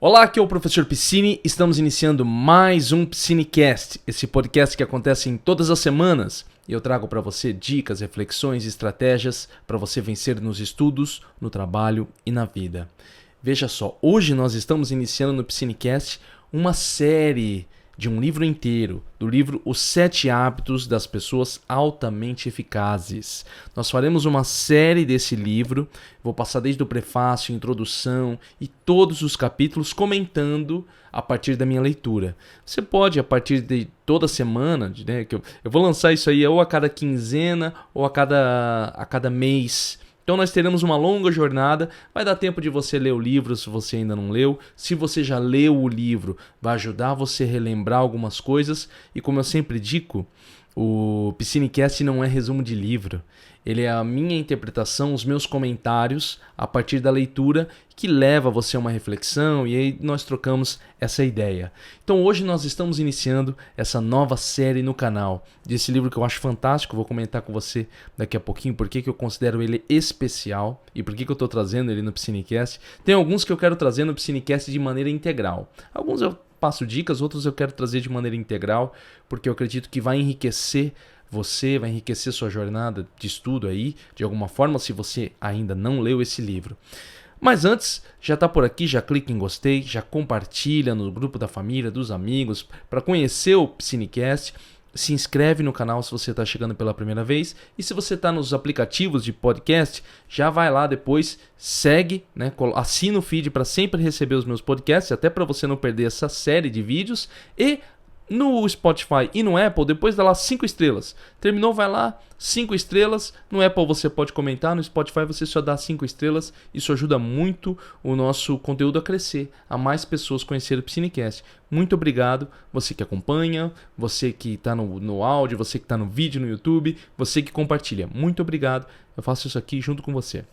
Olá, aqui é o Professor Piscine, estamos iniciando mais um Piscinecast, esse podcast que acontece em todas as semanas e eu trago para você dicas, reflexões e estratégias para você vencer nos estudos, no trabalho e na vida. Veja só, hoje nós estamos iniciando no Piscinecast uma série de um livro inteiro, do livro Os 7 Hábitos das Pessoas Altamente Eficazes. Nós faremos uma série desse livro, vou passar desde o prefácio, introdução e todos os capítulos comentando a partir da minha leitura. Você pode, a partir de toda semana, né, que eu vou lançar isso aí ou a cada quinzena ou a cada mês. Então nós teremos uma longa jornada, vai dar tempo de você ler o livro se você ainda não leu. Se você já leu o livro, vai ajudar você a relembrar algumas coisas. E como eu sempre digo, o Piscinecast não é resumo de livro. Ele é a minha interpretação, os meus comentários a partir da leitura que leva você a uma reflexão e aí nós trocamos essa ideia. Então hoje nós estamos iniciando essa nova série no canal desse livro que eu acho fantástico, vou comentar com você daqui a pouquinho por que eu considero ele especial e por que eu estou trazendo ele no Piscinecast. Tem alguns que eu quero trazer no Piscinecast de maneira integral. Alguns eu passo dicas, outros eu quero trazer de maneira integral porque eu acredito que vai enriquecer você, vai enriquecer sua jornada de estudo aí, de alguma forma, se você ainda não leu esse livro. Mas antes, já está por aqui, já clica em gostei, já compartilha no grupo da família, dos amigos, para conhecer o Piscinecast. Se inscreve no canal se você está chegando pela primeira vez. E se você está nos aplicativos de podcast, já vai lá depois, segue, né? Assina o feed para sempre receber os meus podcasts, até para você não perder essa série de vídeos. E no Spotify e no Apple, depois dá lá 5 estrelas. Terminou, vai lá, 5 estrelas. No Apple você pode comentar, no Spotify você só dá 5 estrelas. Isso ajuda muito o nosso conteúdo a crescer, a mais pessoas conhecerem o Piscinecast. Muito obrigado, você que acompanha, você que está no áudio, você que está no vídeo no YouTube, você que compartilha. Muito obrigado, eu faço isso aqui junto com você.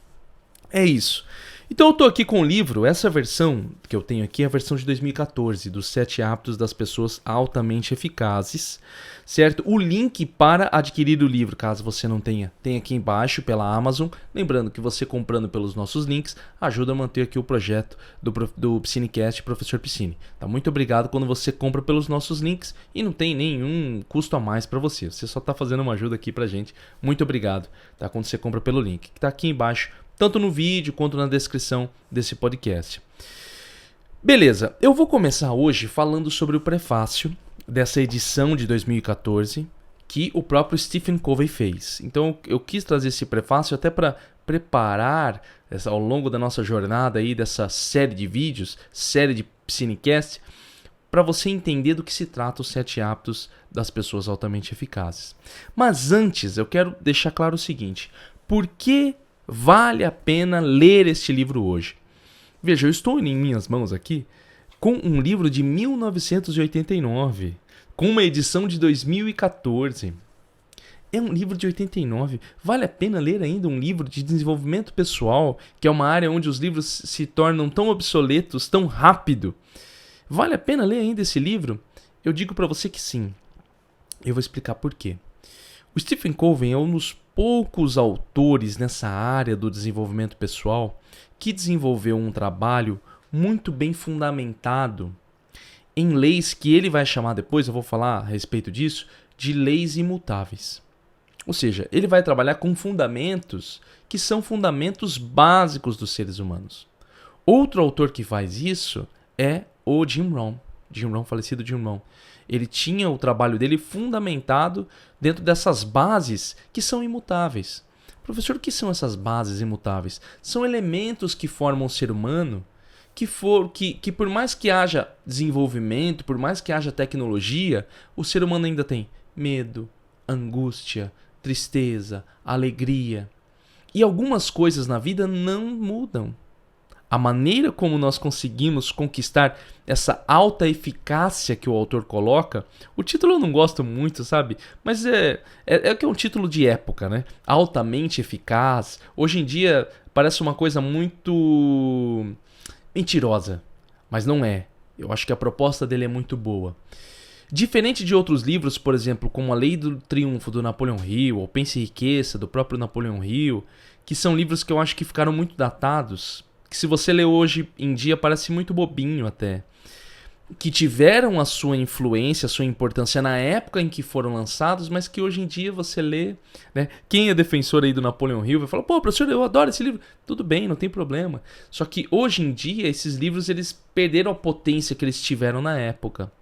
É isso. Então eu estou aqui com o livro, essa versão que eu tenho aqui é a versão de 2014, dos 7 hábitos das pessoas altamente eficazes, certo? O link para adquirir o livro, caso você não tenha, tem aqui embaixo pela Amazon. Lembrando que você comprando pelos nossos links, ajuda a manter aqui o projeto do Piscinecast Professor Piscine. Tá? Muito obrigado quando você compra pelos nossos links e não tem nenhum custo a mais para você. Você só está fazendo uma ajuda aqui pra gente. Muito obrigado, tá? Quando você compra pelo link, que está aqui embaixo, tanto no vídeo quanto na descrição desse podcast. Beleza, eu vou começar hoje falando sobre o prefácio dessa edição de 2014 que o próprio Stephen Covey fez. Então eu quis trazer esse prefácio até para preparar ao longo da nossa jornada aí dessa série de vídeos, série de Piscinecast, para você entender do que se trata os 7 hábitos das pessoas altamente eficazes. Mas antes eu quero deixar claro o seguinte: por que vale a pena ler este livro hoje? Veja, eu estou em minhas mãos aqui com um livro de 1989, com uma edição de 2014. É um livro de 89. Vale a pena ler ainda um livro de desenvolvimento pessoal, que é uma área onde os livros se tornam tão obsoletos, tão rápido? Vale a pena ler ainda esse livro? Eu digo para você que sim. Eu vou explicar por quê. O Stephen Covey é um dos poucos autores nessa área do desenvolvimento pessoal que desenvolveu um trabalho muito bem fundamentado em leis que ele vai chamar depois, eu vou falar a respeito disso, de leis imutáveis. Ou seja, ele vai trabalhar com fundamentos que são fundamentos básicos dos seres humanos. Outro autor que faz isso é o Jim Rohn. Falecido Jim Rohn. Ele tinha o trabalho dele fundamentado dentro dessas bases que são imutáveis. Professor, o que são essas bases imutáveis? São elementos que formam o ser humano que por mais que haja desenvolvimento, por mais que haja tecnologia, o ser humano ainda tem medo, angústia, tristeza, alegria. E algumas coisas na vida não mudam. A maneira como nós conseguimos conquistar essa alta eficácia que o autor coloca, o título eu não gosto muito, sabe? Mas é que é um título de época, né? Altamente eficaz. Hoje em dia parece uma coisa muito mentirosa, mas não é. Eu acho que a proposta dele é muito boa. Diferente de outros livros, por exemplo, como A Lei do Triunfo, do Napoleão Hill, ou Pense e Enriqueça, do próprio Napoleão Hill, que são livros que eu acho que ficaram muito datados, que se você lê hoje em dia parece muito bobinho até, que tiveram a sua influência, a sua importância na época em que foram lançados, mas que hoje em dia você lê, né? Quem é defensor aí do Napoleon Hill vai falar, pô, professor, eu adoro esse livro. Tudo bem, não tem problema. Só que hoje em dia esses livros eles perderam a potência que eles tiveram na época.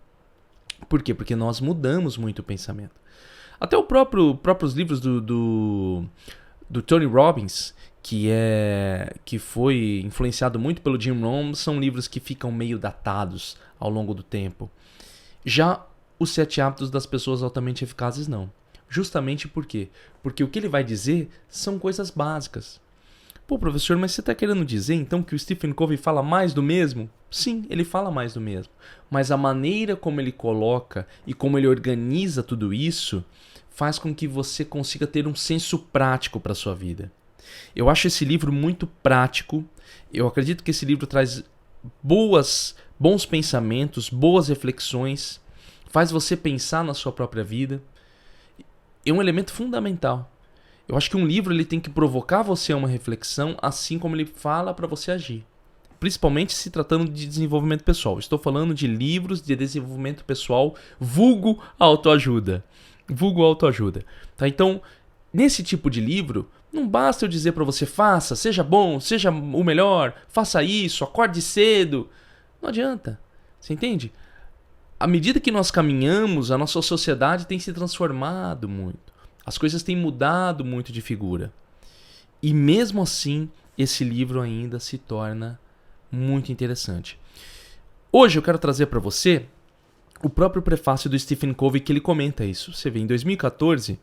Por quê? Porque nós mudamos muito o pensamento. Até próprios livros do Tony Robbins, que foi influenciado muito pelo Jim Rohn, são livros que ficam meio datados ao longo do tempo. Já os 7 hábitos das pessoas altamente eficazes não. Justamente por quê? Porque o que ele vai dizer são coisas básicas. Pô, professor, mas você está querendo dizer então que o Stephen Covey fala mais do mesmo? Sim, ele fala mais do mesmo. Mas a maneira como ele coloca e como ele organiza tudo isso faz com que você consiga ter um senso prático para a sua vida. Eu acho esse livro muito prático. Eu acredito que esse livro traz bons pensamentos, boas reflexões, faz você pensar na sua própria vida. É um elemento fundamental. Eu acho que um livro ele tem que provocar você a uma reflexão, assim como ele fala para você agir. Principalmente se tratando de desenvolvimento pessoal. Estou falando de livros de desenvolvimento pessoal, vulgo autoajuda. Vulgo autoajuda. Tá? Então, nesse tipo de livro, não basta eu dizer para você, faça, seja bom, seja o melhor, faça isso, acorde cedo. Não adianta. Você entende? À medida que nós caminhamos, a nossa sociedade tem se transformado muito. As coisas têm mudado muito de figura. E mesmo assim, esse livro ainda se torna muito interessante. Hoje eu quero trazer para você o próprio prefácio do Stephen Covey que ele comenta isso. Você vê, em 2014,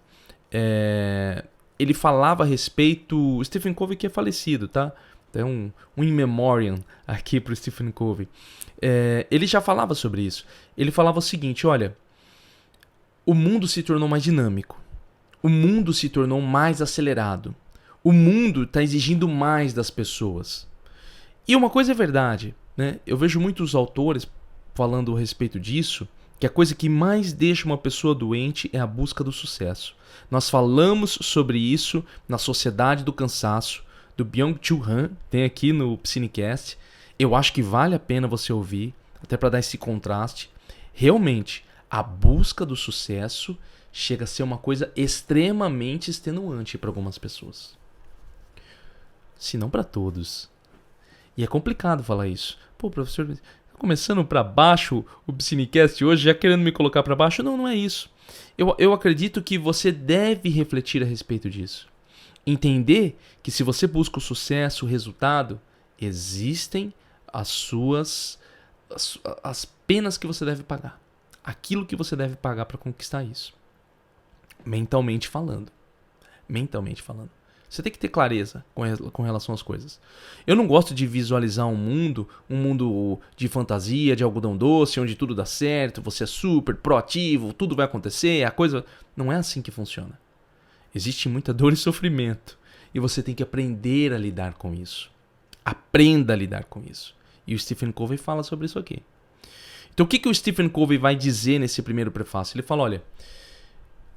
ele falava a respeito... O Stephen Covey que é falecido, tá? É um in memoriam aqui para o Stephen Covey. Ele já falava sobre isso. Ele falava o seguinte, olha, o mundo se tornou mais dinâmico. O mundo se tornou mais acelerado. O mundo está exigindo mais das pessoas. E uma coisa é verdade, né? Eu vejo muitos autores falando a respeito disso, que a coisa que mais deixa uma pessoa doente é a busca do sucesso. Nós falamos sobre isso na Sociedade do Cansaço, do Byung-Chul Han, tem aqui no Psinecast. Eu acho que vale a pena você ouvir, até para dar esse contraste. Realmente, a busca do sucesso chega a ser uma coisa extremamente extenuante para algumas pessoas. Se não para todos. E é complicado falar isso. Pô, professor, tá começando para baixo o Psinecast hoje, já querendo me colocar para baixo? Não, não é isso. Eu acredito que você deve refletir a respeito disso. Entender que se você busca o sucesso, o resultado, existem as penas que você deve pagar. Aquilo que você deve pagar para conquistar isso. Mentalmente falando. Mentalmente falando. Você tem que ter clareza com relação às coisas. Eu não gosto de visualizar um mundo de fantasia, de algodão doce, onde tudo dá certo, você é super proativo, tudo vai acontecer, a coisa... Não é assim que funciona. Existe muita dor e sofrimento. E você tem que aprender a lidar com isso. Aprenda a lidar com isso. E o Stephen Covey fala sobre isso aqui. Então o que o Stephen Covey vai dizer nesse primeiro prefácio? Ele fala, olha...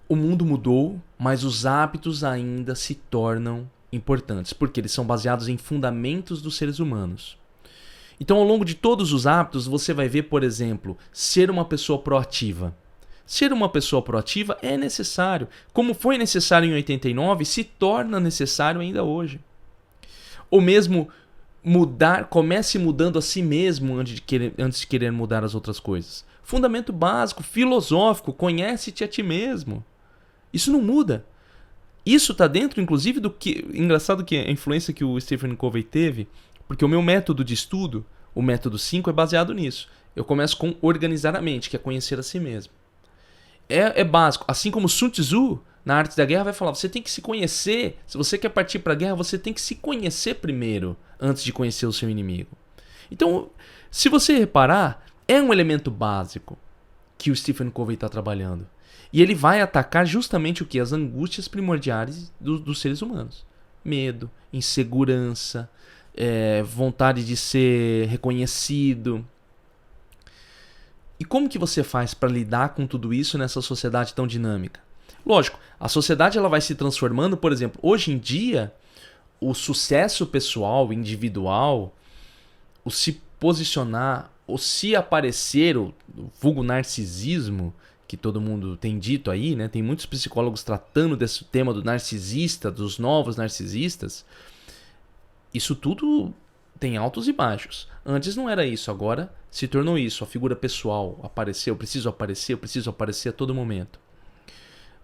O mundo mudou, mas os hábitos ainda se tornam importantes, porque eles são baseados em fundamentos dos seres humanos. Então, ao longo de todos os hábitos, você vai ver, por exemplo, ser uma pessoa proativa. Ser uma pessoa proativa é necessário. Como foi necessário em 89, se torna necessário ainda hoje. Ou mesmo mudar, comece mudando a si mesmo antes de querer mudar as outras coisas. Fundamento básico, filosófico, conhece-te a ti mesmo. Isso não muda. Isso está dentro, inclusive, do que... Engraçado que a influência que o Stephen Covey teve, porque o meu método de estudo, o método 5, é baseado nisso. Eu começo com organizar a mente, que é conhecer a si mesmo. É básico. Assim como Sun Tzu, na Arte da Guerra, vai falar, você tem que se conhecer. Se você quer partir para a guerra, você tem que se conhecer primeiro, antes de conhecer o seu inimigo. Então, se você reparar, é um elemento básico que o Stephen Covey está trabalhando. E ele vai atacar justamente o que? As angústias primordiais dos seres humanos. Medo, insegurança, vontade de ser reconhecido. E como que você faz para lidar com tudo isso nessa sociedade tão dinâmica? Lógico, a sociedade ela vai se transformando, por exemplo, hoje em dia, o sucesso pessoal, individual, o se posicionar, o se aparecer, o vulgo narcisismo, que todo mundo tem dito aí, né? Tem muitos psicólogos tratando desse tema do narcisista, dos novos narcisistas. Isso tudo tem altos e baixos. Antes não era isso, agora se tornou isso. A figura pessoal apareceu, eu preciso aparecer a todo momento.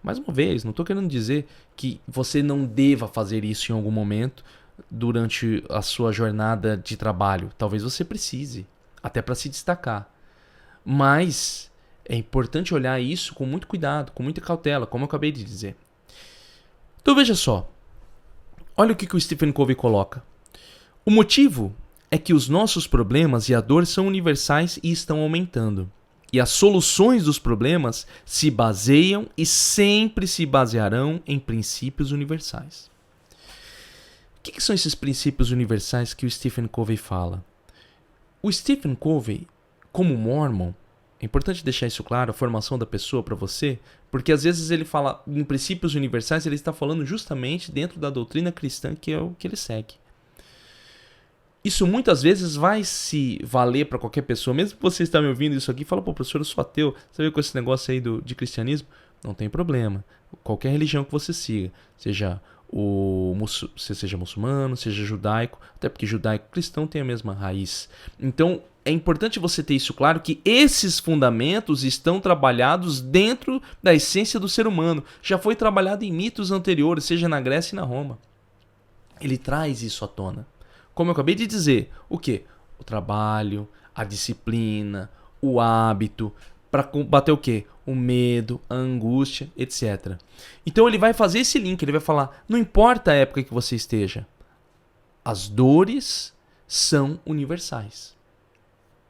Mais uma vez, não estou querendo dizer que você não deva fazer isso em algum momento durante a sua jornada de trabalho. Talvez você precise, até para se destacar. Mas é importante olhar isso com muito cuidado, com muita cautela, como eu acabei de dizer. Então veja só. Olha o que o Stephen Covey coloca. O motivo é que os nossos problemas e a dor são universais e estão aumentando. E as soluções dos problemas se baseiam e sempre se basearão em princípios universais. O que são esses princípios universais que o Stephen Covey fala? O Stephen Covey, como Mormon, é importante deixar isso claro, a formação da pessoa para você, porque às vezes ele fala em princípios universais, ele está falando justamente dentro da doutrina cristã, que é o que ele segue. Isso muitas vezes vai se valer para qualquer pessoa, mesmo que você está me ouvindo isso aqui, fala, pô, professor, eu sou ateu, você viu com esse negócio aí de cristianismo? Não tem problema, qualquer religião que você siga, seja seja muçulmano, seja judaico, até porque judaico e cristão tem a mesma raiz. Então, é importante você ter isso claro, que esses fundamentos estão trabalhados dentro da essência do ser humano. Já foi trabalhado em mitos anteriores, seja na Grécia e na Roma. Ele traz isso à tona. Como eu acabei de dizer, o quê? O trabalho, a disciplina, o hábito, para combater o quê? O medo, a angústia, etc. Então ele vai fazer esse link, ele vai falar, não importa a época que você esteja, as dores são universais.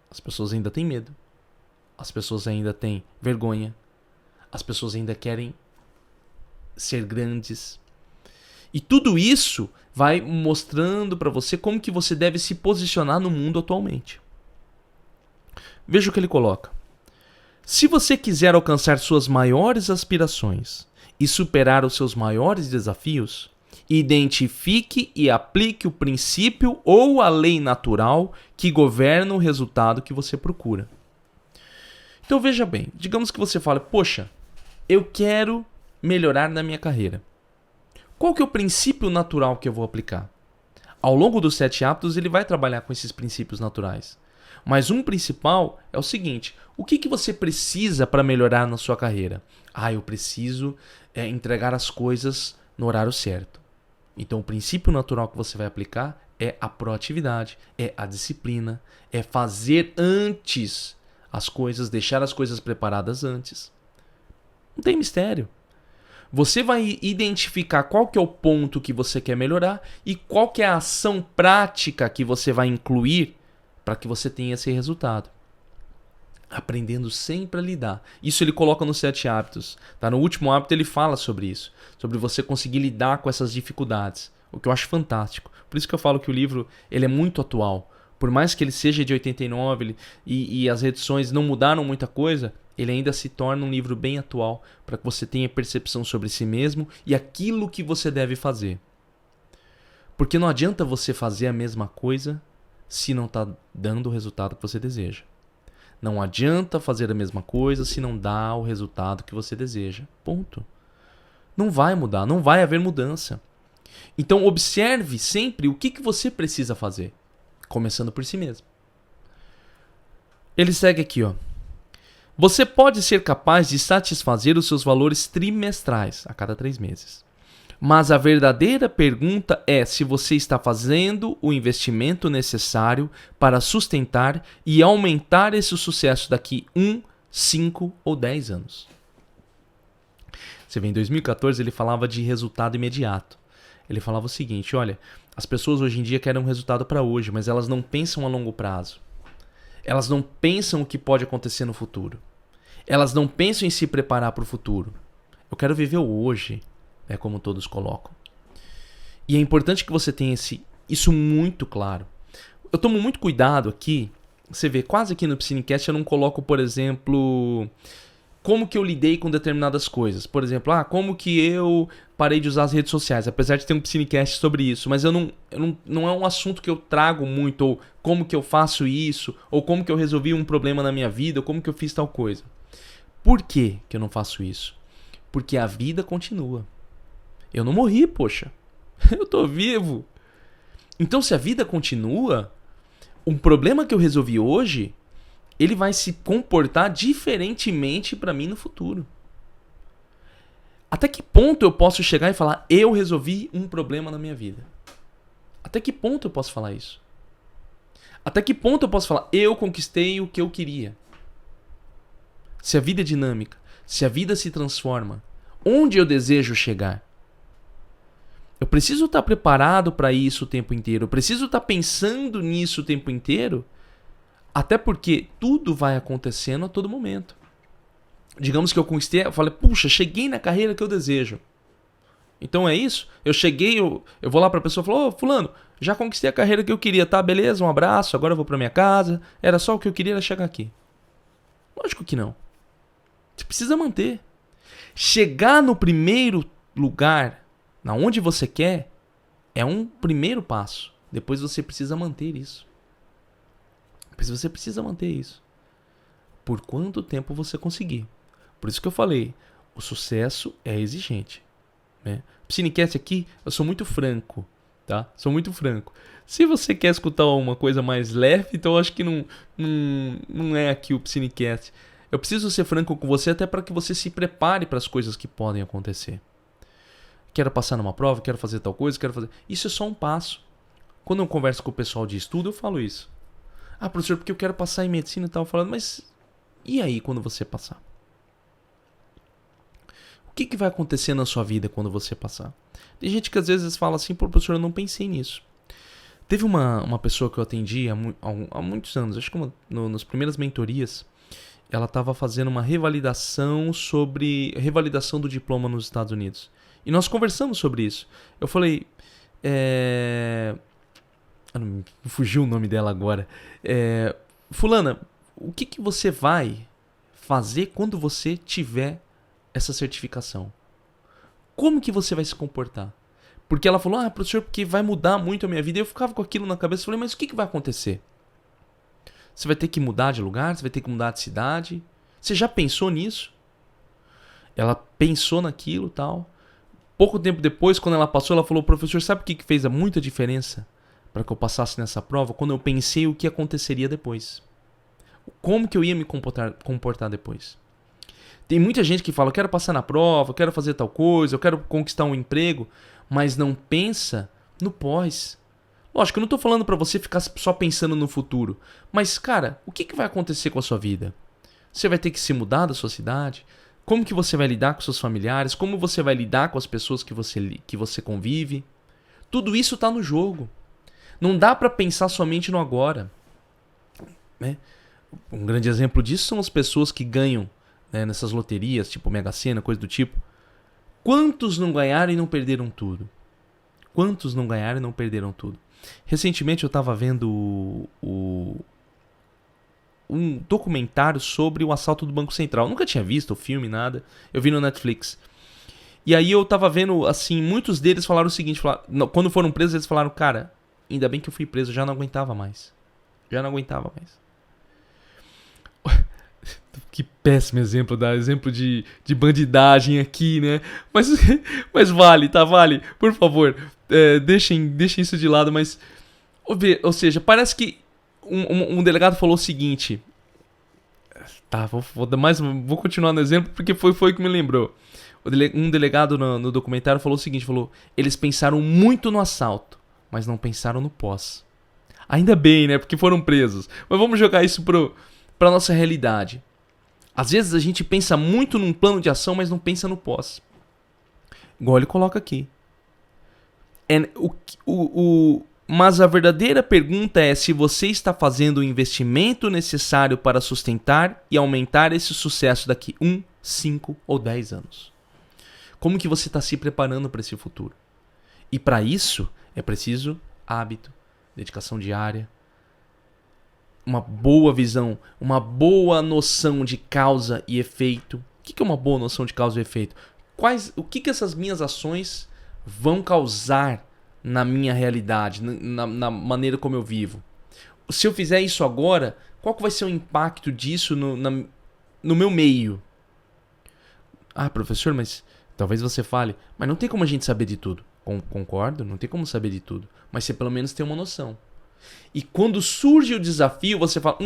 As pessoas ainda têm medo, as pessoas ainda têm vergonha, as pessoas ainda querem ser grandes. E tudo isso vai mostrando para você como que você deve se posicionar no mundo atualmente. Veja o que ele coloca. Se você quiser alcançar suas maiores aspirações e superar os seus maiores desafios, identifique e aplique o princípio ou a lei natural que governa o resultado que você procura. Então veja bem, digamos que você fale, poxa, eu quero melhorar na minha carreira. Qual que é o princípio natural que eu vou aplicar? Ao longo dos 7 hábitos ele vai trabalhar com esses princípios naturais. Mas um principal é o seguinte, o que você precisa para melhorar na sua carreira? Eu preciso entregar as coisas no horário certo. Então o princípio natural que você vai aplicar é a proatividade, é a disciplina, é fazer antes as coisas, deixar as coisas preparadas antes. Não tem mistério. Você vai identificar qual que é o ponto que você quer melhorar e qual que é a ação prática que você vai incluir para que você tenha esse resultado. Aprendendo sempre a lidar. Isso ele coloca nos 7 hábitos. Tá? No último hábito ele fala sobre isso. Sobre você conseguir lidar com essas dificuldades. O que eu acho fantástico. Por isso que eu falo que o livro ele é muito atual. Por mais que ele seja de 89 e as edições não mudaram muita coisa, ele ainda se torna um livro bem atual para que você tenha percepção sobre si mesmo e aquilo que você deve fazer. Porque não adianta você fazer a mesma coisa se não está dando o resultado que você deseja. Não adianta fazer a mesma coisa se não dá o resultado que você deseja. Ponto. Não vai mudar, não vai haver mudança. Então observe sempre o que você precisa fazer, começando por si mesmo. Ele segue aqui, ó. Você pode ser capaz de satisfazer os seus valores trimestrais a cada 3 meses. Mas a verdadeira pergunta é se você está fazendo o investimento necessário para sustentar e aumentar esse sucesso daqui 1, 5 ou 10 anos. Você vê, em 2014 ele falava de resultado imediato. Ele falava o seguinte, olha, as pessoas hoje em dia querem um resultado para hoje, mas elas não pensam a longo prazo. Elas não pensam o que pode acontecer no futuro. Elas não pensam em se preparar para o futuro. Eu quero viver o hoje, é como todos colocam. E é importante que você tenha isso muito claro. Eu tomo muito cuidado aqui. Você vê, quase aqui no Psinecast eu não coloco, por exemplo, como que eu lidei com determinadas coisas. Por exemplo, como que eu parei de usar as redes sociais, apesar de ter um Psinecast sobre isso, mas não é um assunto que eu trago muito, ou como que eu faço isso, ou como que eu resolvi um problema na minha vida, ou como que eu fiz tal coisa. Por que que eu não faço isso? Porque a vida continua. Eu não morri, poxa. Eu tô vivo. Então, se a vida continua, um problema que eu resolvi hoje, ele vai se comportar diferentemente para mim no futuro. Até que ponto eu posso chegar e falar, eu resolvi um problema na minha vida? Até que ponto eu posso falar isso? Até que ponto eu posso falar, eu conquistei o que eu queria? Se a vida é dinâmica, se a vida se transforma, onde eu desejo chegar? Eu preciso estar preparado para isso o tempo inteiro. Eu preciso estar pensando nisso o tempo inteiro. Até porque tudo vai acontecendo a todo momento. Digamos que eu conquistei, eu falei, puxa, cheguei na carreira que eu desejo. Então é isso? Eu cheguei, eu vou lá para a pessoa e falo, fulano, já conquistei a carreira que eu queria, tá? Beleza, um abraço, agora eu vou para minha casa. Era só o que eu queria, era chegar aqui. Lógico que não. Você precisa manter. Chegar no primeiro lugar, na onde você quer, é um primeiro passo. Depois você precisa manter isso. Você precisa manter isso. Por quanto tempo você conseguir. Por isso que eu falei, o sucesso é exigente. Né? Psinecast aqui, eu sou muito franco. Tá? Sou muito franco. Se você quer escutar uma coisa mais leve, então eu acho que não é aqui o Psinecast. Eu preciso ser franco com você até para que você se prepare para as coisas que podem acontecer. Quero passar numa prova, quero fazer tal coisa, quero fazer... Isso é só um passo. Quando eu converso com o pessoal de estudo, eu falo isso. Professor, porque eu quero passar em medicina e tal. Falando, mas e aí quando você passar? O que vai acontecer na sua vida quando você passar? Tem gente que às vezes fala assim, professor, eu não pensei nisso. Teve uma pessoa que eu atendi há muitos anos, acho que nas primeiras mentorias, ela estava fazendo uma revalidação do diploma nos Estados Unidos. E nós conversamos sobre isso. Eu falei, me fugiu o nome dela agora. Fulana, o que você vai fazer quando você tiver essa certificação? Como que você vai se comportar? Porque ela falou, professor, porque vai mudar muito a minha vida. Eu ficava com aquilo na cabeça e falei, mas o que vai acontecer? Você vai ter que mudar de lugar? Você vai ter que mudar de cidade? Você já pensou nisso? Ela pensou naquilo e tal. Pouco tempo depois, quando ela passou, ela falou, professor, sabe o que fez muita diferença para que eu passasse nessa prova? Quando eu pensei o que aconteceria depois. Como que eu ia me comportar depois? Tem muita gente que fala, eu quero passar na prova, eu quero fazer tal coisa, eu quero conquistar um emprego, mas não pensa no pós. Lógico, eu não estou falando para você ficar só pensando no futuro. Mas, cara, o que vai acontecer com a sua vida? Você vai ter que se mudar da sua cidade? Como que você vai lidar com seus familiares? Como você vai lidar com as pessoas que você convive? Tudo isso está no jogo. Não dá para pensar somente no agora. Né? Um grande exemplo disso são as pessoas que ganham, né, nessas loterias, tipo Mega Sena, coisa do tipo. Quantos não ganharam e não perderam tudo? Quantos não ganharam e não perderam tudo? Recentemente eu estava vendo um documentário sobre o assalto do Banco Central. Eu nunca tinha visto o filme, nada. Eu vi no Netflix. E aí eu tava vendo, assim, muitos deles falaram o seguinte, quando foram presos, eles falaram, cara, ainda bem que eu fui preso, eu já não aguentava mais. Que péssimo exemplo, dar exemplo de bandidagem aqui, né? Mas vale, tá? Vale. Por favor, deixem isso de lado, mas... Ou seja, parece que um delegado falou o seguinte... Tá, vou continuar no exemplo porque foi o que me lembrou. Um delegado no documentário falou o seguinte, eles pensaram muito no assalto, mas não pensaram no pós. Ainda bem, né? Porque foram presos. Mas vamos jogar isso pra nossa realidade. Às vezes a gente pensa muito num plano de ação, mas não pensa no pós. Igual ele coloca aqui. Mas a verdadeira pergunta é se você está fazendo o investimento necessário para sustentar e aumentar esse sucesso daqui 1, 5 ou 10 anos. Como que você está se preparando para esse futuro? E para isso é preciso hábito, dedicação diária, uma boa visão, uma boa noção de causa e efeito, que é uma boa noção de causa e efeito? O que essas minhas ações vão causar na minha realidade, na maneira como eu vivo? Se eu fizer isso agora, qual que vai ser o impacto disso no meu meio? Ah, professor, mas talvez você fale, mas não tem como a gente saber de tudo. Concordo, não tem como saber de tudo. Mas você pelo menos tem uma noção. E quando surge o desafio, você fala,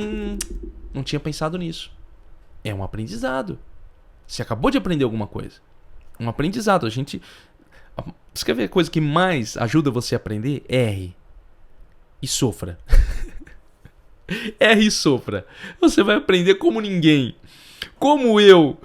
não tinha pensado nisso. É um aprendizado. Você acabou de aprender alguma coisa. Um aprendizado. Você quer ver a coisa que mais ajuda você a aprender? Erre. E sofra. Erre e sofra. Você vai aprender como ninguém. Como eu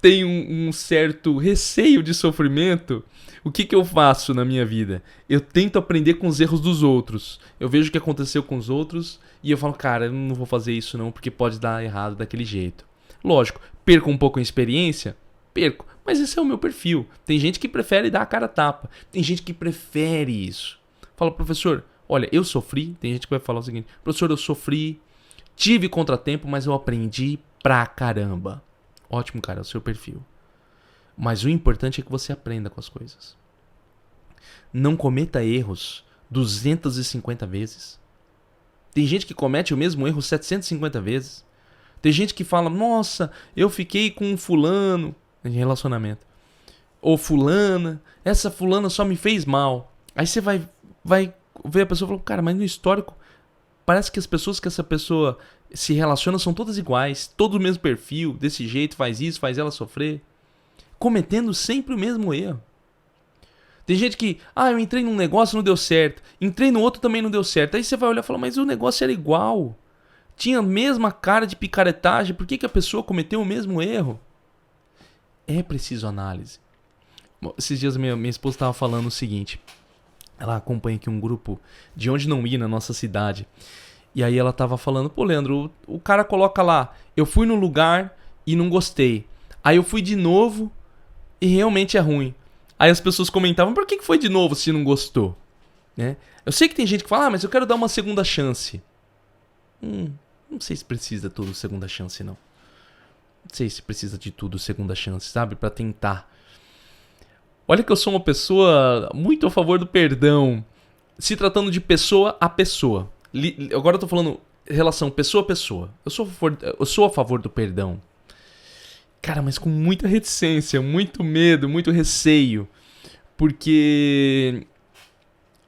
tenho um certo receio de sofrimento, o que eu faço na minha vida? Eu tento aprender com os erros dos outros. Eu vejo o que aconteceu com os outros e eu falo, cara, eu não vou fazer isso não, porque pode dar errado daquele jeito. Lógico, perco um pouco a experiência? Perco. Mas esse é o meu perfil. Tem gente que prefere dar a cara a tapa. Tem gente que prefere isso. Fala, professor, olha, eu sofri. Tem gente que vai falar o seguinte, professor, eu sofri, tive contratempo, mas eu aprendi pra caramba. Ótimo, cara, é o seu perfil. Mas o importante é que você aprenda com as coisas. Não cometa erros 250 vezes. Tem gente que comete o mesmo erro 750 vezes. Tem gente que fala, nossa, eu fiquei com um fulano em relacionamento. Ou fulana, essa fulana só me fez mal. Aí você vai ver a pessoa e fala, cara, mas no histórico, parece que as pessoas que essa pessoa se relaciona são todas iguais. Todo o mesmo perfil, desse jeito, faz isso, faz ela sofrer. Cometendo sempre o mesmo erro. Tem gente que, eu entrei num negócio e não deu certo. Entrei no outro também não deu certo. Aí você vai olhar e falar, mas o negócio era igual. Tinha a mesma cara de picaretagem. Por que a pessoa cometeu o mesmo erro? É preciso análise. Esses dias minha esposa estava falando o seguinte. Ela acompanha aqui um grupo de onde não ir na nossa cidade. E aí ela estava falando, pô, Leandro, o cara coloca lá, eu fui no lugar e não gostei. Aí eu fui de novo e realmente é ruim. Aí as pessoas comentavam, por que foi de novo se não gostou? Né? Eu sei que tem gente que fala, mas eu quero dar uma segunda chance. Não sei se precisa tudo segunda chance, não. Não sei se precisa de tudo segunda chance, sabe? Pra tentar. Olha que eu sou uma pessoa muito a favor do perdão. Se tratando de pessoa a pessoa. Agora eu tô falando relação pessoa a pessoa. Eu sou a favor do perdão. Cara, mas com muita reticência, muito medo, muito receio. Porque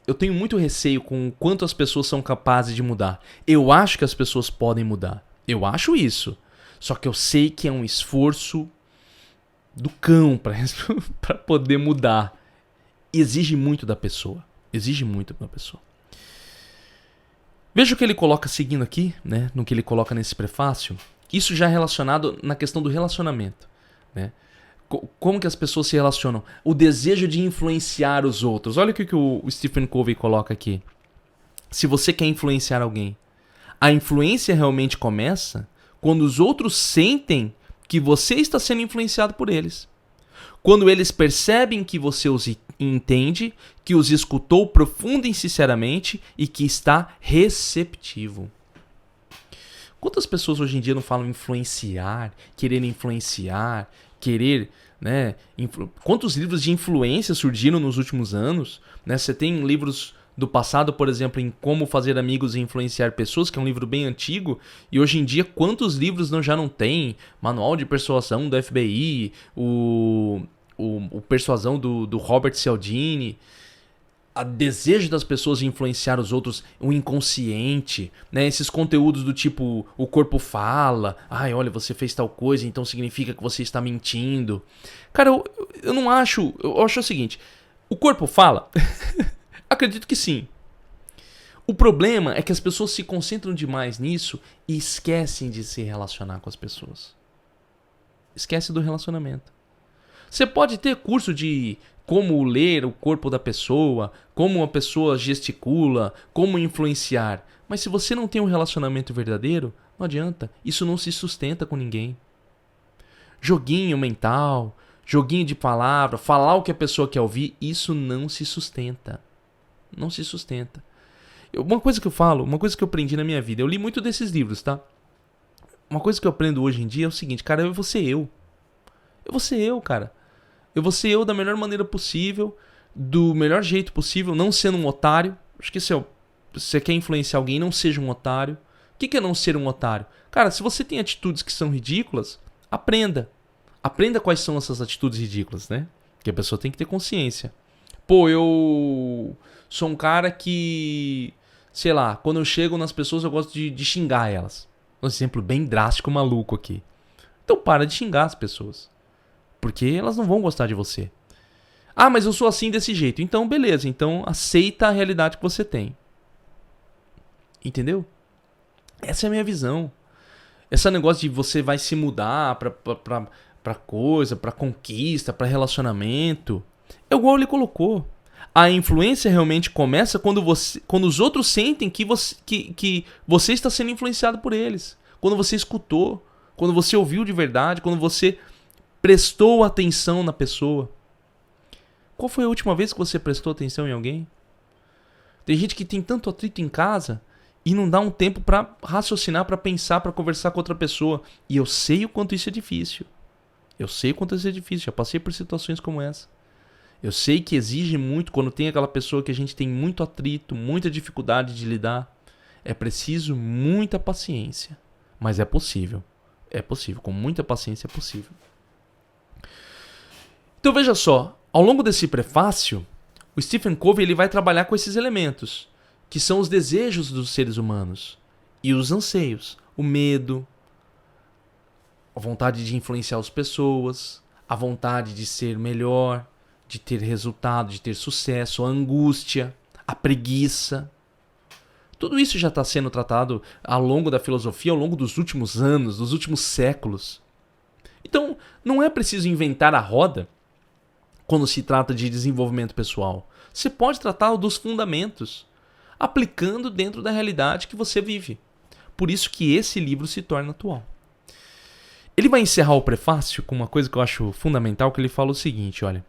eu tenho muito receio com o quanto as pessoas são capazes de mudar. Eu acho que as pessoas podem mudar. Eu acho isso. Só que eu sei que é um esforço do cão para poder mudar. Exige muito da pessoa. Exige muito da pessoa. Veja o que ele coloca seguindo aqui, né? No que ele coloca nesse prefácio. Isso já é relacionado na questão do relacionamento, né? Como que as pessoas se relacionam? O desejo de influenciar os outros. Olha o que o Stephen Covey coloca aqui. Se você quer influenciar alguém, a influência realmente começa quando os outros sentem que você está sendo influenciado por eles. Quando eles percebem que você os entende, que os escutou profunda e sinceramente e que está receptivo. Quantas pessoas hoje em dia não falam influenciar, querer, né? Quantos livros de influência surgiram nos últimos anos? Né? Você tem livros do passado, por exemplo, em Como Fazer Amigos e Influenciar Pessoas, que é um livro bem antigo, e hoje em dia quantos livros já não tem? Manual de Persuasão do FBI, o Persuasão do Robert Cialdini. O desejo das pessoas de influenciar os outros, o inconsciente, né? Esses conteúdos do tipo, o corpo fala, olha, você fez tal coisa, então significa que você está mentindo. Cara, eu não acho, eu acho o seguinte, o corpo fala? Acredito que sim. O problema é que as pessoas se concentram demais nisso e esquecem de se relacionar com as pessoas. Esquece do relacionamento. Você pode ter curso de como ler o corpo da pessoa, como uma pessoa gesticula, como influenciar. Mas se você não tem um relacionamento verdadeiro, não adianta. Isso não se sustenta com ninguém. Joguinho mental, joguinho de palavra, falar o que a pessoa quer ouvir, isso não se sustenta. Não se sustenta. Uma coisa que eu falo, uma coisa que eu aprendi na minha vida, eu li muito desses livros, tá? Uma coisa que eu aprendo hoje em dia é o seguinte, cara, eu vou ser eu. Eu vou ser eu, cara. Eu vou ser eu da melhor maneira possível, do melhor jeito possível, não sendo um otário. Acho que se você quer influenciar alguém, não seja um otário. O que é não ser um otário? Cara, se você tem atitudes que são ridículas, aprenda. Aprenda quais são essas atitudes ridículas, né? Porque a pessoa tem que ter consciência. Pô, eu sou um cara que, sei lá, quando eu chego nas pessoas eu gosto de xingar elas. Um exemplo bem drástico, maluco aqui. Então para de xingar as pessoas. Porque elas não vão gostar de você. Ah, mas eu sou assim desse jeito. Então beleza, então aceita a realidade que você tem. Entendeu? Essa é a minha visão. Esse negócio de você vai se mudar pra coisa, pra conquista, pra relacionamento. É igual ele colocou. A influência realmente começa quando os outros sentem que você está sendo influenciado por eles. Quando você escutou, quando você ouviu de verdade, quando você prestou atenção na pessoa. Qual foi a última vez que você prestou atenção em alguém? Tem gente que tem tanto atrito em casa e não dá um tempo pra raciocinar, pra pensar, pra conversar com outra pessoa. E eu sei o quanto isso é difícil. Já passei por situações como essa. Eu sei que exige muito quando tem aquela pessoa que a gente tem muito atrito, muita dificuldade de lidar. É preciso muita paciência. Mas é possível. É possível. Com muita paciência é possível. Então veja só. Ao longo desse prefácio, o Stephen Covey ele vai trabalhar com esses elementos, que são os desejos dos seres humanos e os anseios. O medo, a vontade de influenciar as pessoas, a vontade de ser melhor, de ter resultado, de ter sucesso, a angústia, a preguiça. Tudo isso já está sendo tratado ao longo da filosofia, ao longo dos últimos anos, dos últimos séculos. Então, não é preciso inventar a roda quando se trata de desenvolvimento pessoal. Você pode tratar dos fundamentos, aplicando dentro da realidade que você vive. Por isso que esse livro se torna atual. Ele vai encerrar o prefácio com uma coisa que eu acho fundamental, que ele fala o seguinte, olha.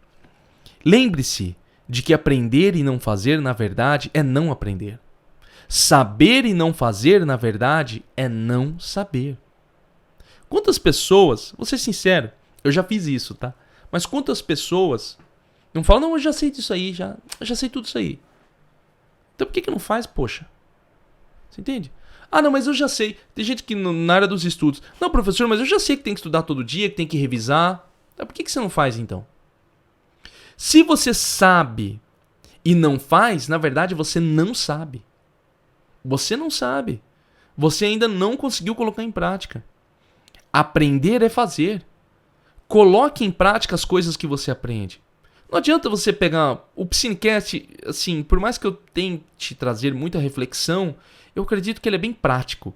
Lembre-se de que aprender e não fazer, na verdade, é não aprender. Saber e não fazer, na verdade, é não saber. Quantas pessoas, vou ser sincero, eu já fiz isso, tá? Mas quantas pessoas não falam, não, eu já sei disso aí, eu já sei tudo isso aí. Então por que não faz, poxa? Você entende? Ah, não, mas eu já sei. Tem gente que na área dos estudos, não, professor, mas eu já sei que tem que estudar todo dia, que tem que revisar. Então por que você não faz, então? Se você sabe e não faz, na verdade você não sabe. Você não sabe. Você ainda não conseguiu colocar em prática. Aprender é fazer. Coloque em prática as coisas que você aprende. Não adianta você pegar o Psinecast, assim, por mais que eu tente trazer muita reflexão, eu acredito que ele é bem prático.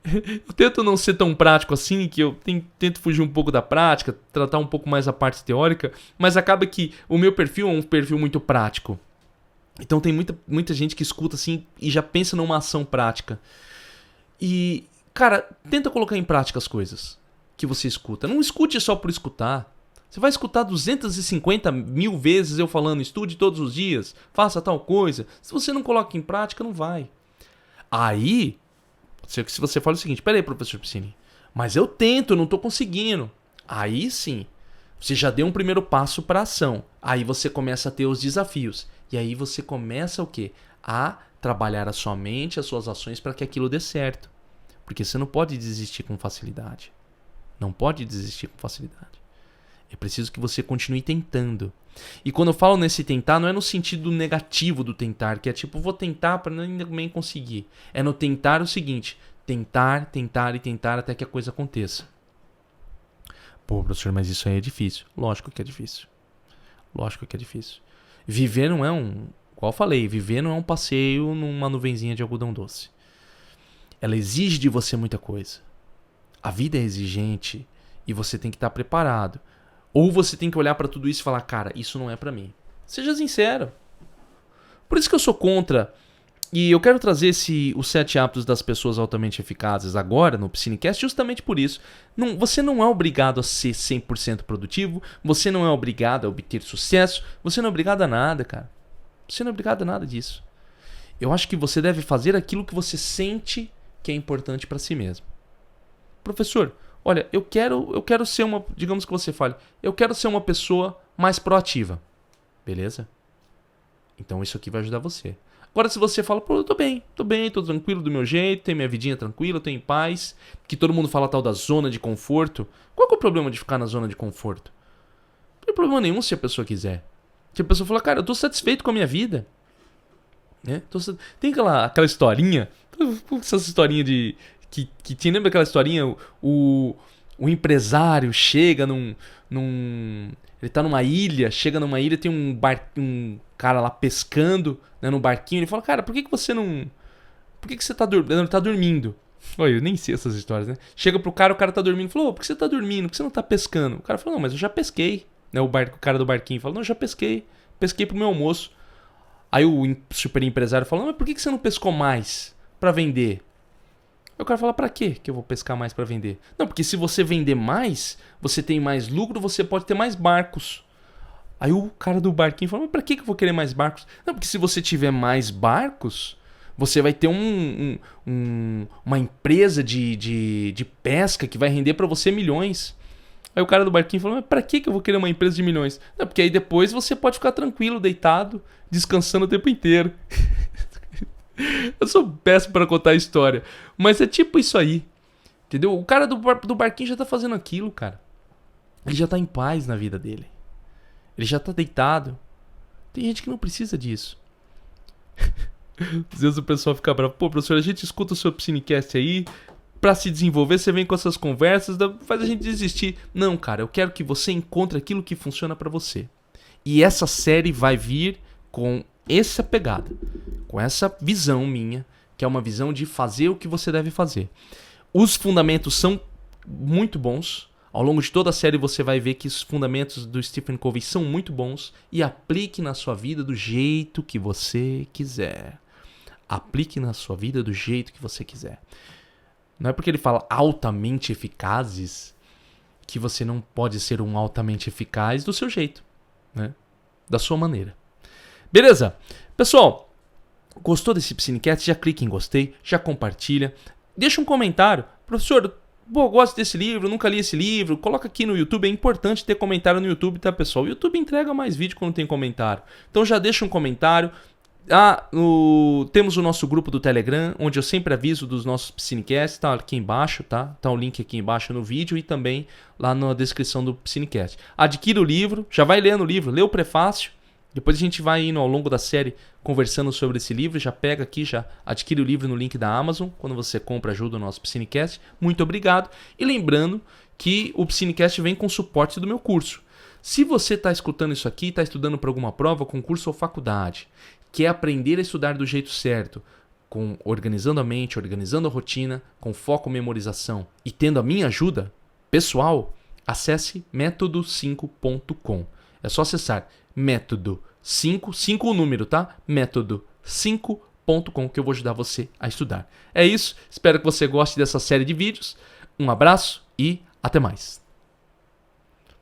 Eu tento não ser tão prático assim, que eu tento fugir um pouco da prática, tratar um pouco mais a parte teórica, mas acaba que o meu perfil é um perfil muito prático. Então tem muita gente que escuta assim e já pensa numa ação prática. E, cara, tenta colocar em prática as coisas que você escuta. Não escute só por escutar. Você vai escutar 250 mil vezes eu falando, estude todos os dias, faça tal coisa. Se você não coloca em prática, não vai. Aí, se você fala o seguinte, peraí, professor Piscini, mas eu tento, não estou conseguindo. Aí sim, você já deu um primeiro passo para a ação. Aí você começa a ter os desafios. E aí você começa o quê? A trabalhar a sua mente, as suas ações para que aquilo dê certo. Porque você não pode desistir com facilidade. Não pode desistir com facilidade. É preciso que você continue tentando. E quando eu falo nesse tentar, não é no sentido negativo do tentar, que é tipo, vou tentar para nem conseguir. É no tentar o seguinte, tentar, tentar e tentar até que a coisa aconteça. Pô, professor, mas isso aí é difícil. Lógico que é difícil. Lógico que é difícil. Viver não é igual eu falei, viver não é um passeio numa nuvenzinha de algodão doce. Ela exige de você muita coisa. A vida é exigente e você tem que estar preparado. Ou você tem que olhar para tudo isso e falar, cara, isso não é para mim. Seja sincero. Por isso que eu sou contra. E eu quero trazer os 7 hábitos das pessoas altamente eficazes agora no Psinecast justamente por isso. Você não é obrigado a ser 100% produtivo. Você não é obrigado a obter sucesso. Você não é obrigado a nada, cara. Você não é obrigado a nada disso. Eu acho que você deve fazer aquilo que você sente que é importante para si mesmo. Professor, olha, eu quero ser uma, digamos que você fale, eu quero ser uma pessoa mais proativa. Beleza? Então isso aqui vai ajudar você. Agora se você fala, pô, eu tô bem, tô tranquilo do meu jeito, tenho minha vidinha tranquila, tô em paz, que todo mundo fala tal da zona de conforto. Qual que é o problema de ficar na zona de conforto? Não tem problema nenhum se a pessoa quiser. Se a pessoa falar, cara, eu tô satisfeito com a minha vida. Né? Tem aquela historinha, essas historinhas de... Que tinha, lembra aquela historinha? O empresário chega ele tá numa ilha, tem um cara lá pescando, né, no barquinho. Ele fala, cara, por que você não... Por que você tá dormindo? Ele tá dormindo. Olha, eu nem sei essas histórias, né? Chega pro cara, o cara tá dormindo. Falou, por que você tá dormindo? Por que você não tá pescando? O cara falou, não, mas eu já pesquei. Né, o cara do barquinho falou, não, eu já pesquei. Pesquei pro meu almoço. Aí o super empresário falou, mas por que você não pescou mais pra vender? Aí o cara fala, pra quê que eu vou pescar mais pra vender? Não, porque se você vender mais, você tem mais lucro, você pode ter mais barcos. Aí o cara do barquinho falou, mas pra que eu vou querer mais barcos? Não, porque se você tiver mais barcos, você vai ter uma empresa de pesca que vai render pra você milhões. Aí o cara do barquinho falou, mas pra que eu vou querer uma empresa de milhões? Não, porque aí depois você pode ficar tranquilo, deitado, descansando o tempo inteiro. Eu sou péssimo pra contar a história, mas é tipo isso aí, entendeu? O cara do barquinho já tá fazendo aquilo, cara. Ele já tá em paz na vida dele. Ele já tá deitado. Tem gente que não precisa disso. Às vezes o pessoal fica bravo. Pô, professor, a gente escuta o seu Psinecast aí. Pra se desenvolver, você vem com essas conversas, faz a gente desistir. Não, cara, eu quero que você encontre aquilo que funciona pra você. E essa série vai vir com essa pegada, com essa visão minha, que é uma visão de fazer o que você deve fazer. Os fundamentos são muito bons. Ao longo de toda a série você vai ver que os fundamentos do Stephen Covey são muito bons e aplique na sua vida do jeito que você quiser. Aplique na sua vida do jeito que você quiser. Não é porque ele fala altamente eficazes que você não pode ser um altamente eficaz do seu jeito, né? Da sua maneira. Beleza? Pessoal, gostou desse Psinecast? Já clica em gostei, já compartilha. Deixa um comentário. Professor, pô, gosto desse livro, nunca li esse livro. Coloca aqui no YouTube, é importante ter comentário no YouTube, tá, pessoal? O YouTube entrega mais vídeo quando tem comentário. Então já deixa um comentário. Temos o nosso grupo do Telegram, onde eu sempre aviso dos nossos Psinecasts, tá aqui embaixo, tá? Tá o link aqui embaixo no vídeo e também lá na descrição do Psinecast. Adquira o livro, já vai lendo o livro, lê o prefácio, depois a gente vai indo ao longo da série conversando sobre esse livro, já pega aqui, já adquire o livro no link da Amazon, quando você compra ajuda o nosso Psinecast. Muito obrigado. E lembrando que o Psinecast vem com suporte do meu curso. Se você está escutando isso aqui, está estudando para alguma prova, concurso ou faculdade, quer aprender a estudar do jeito certo, organizando a mente, organizando a rotina, com foco em memorização e tendo a minha ajuda pessoal, acesse método5.com. É só acessar método 5 o número, tá? método5.com que eu vou ajudar você a estudar. É isso, espero que você goste dessa série de vídeos. Um abraço e até mais.